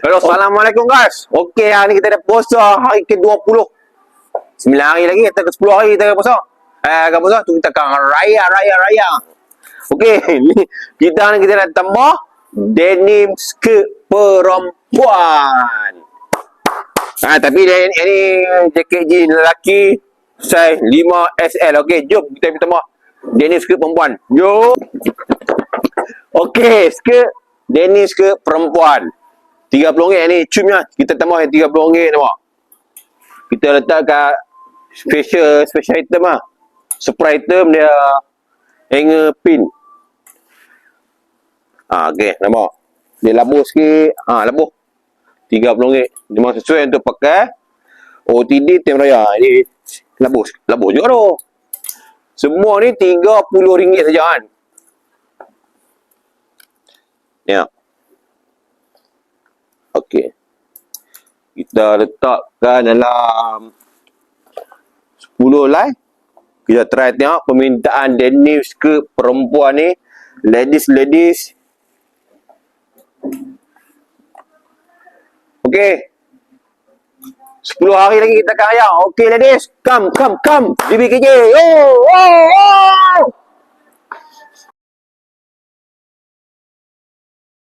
Hello, Assalamualaikum guys. Okey, hari ni kita dah puasa hari ke-20. 9 hari lagi, kita ke 10 hari kita puasa. Kan puasa tu kita akan raya. Okey, ni kita nak tambah denim skirt perempuan. Tapi ini jaket jeans lelaki size 5XL. Okey, jom kita tambah denim skirt perempuan. Jom. Okey, skirt denim skirt perempuan. RM30 ni cumnya. Kita tambah RM30 nampak. Kita letak kat special item lah. Surprise item dia hanger pin. Okey, nampak. Dia labuh sikit. Labuh. RM30. Memang sesuai untuk pakai OTD time raya. Ini labuh juga tu. Semua ni RM30 saja kan. Ya. Okey. Kita letakkan dalam 10 line. Kita try tengok permintaan denim skirt perempuan ni. Ladies. Okey. 10 hari lagi kita akan raya. Okey ladies. Come. BBKJ. Oh.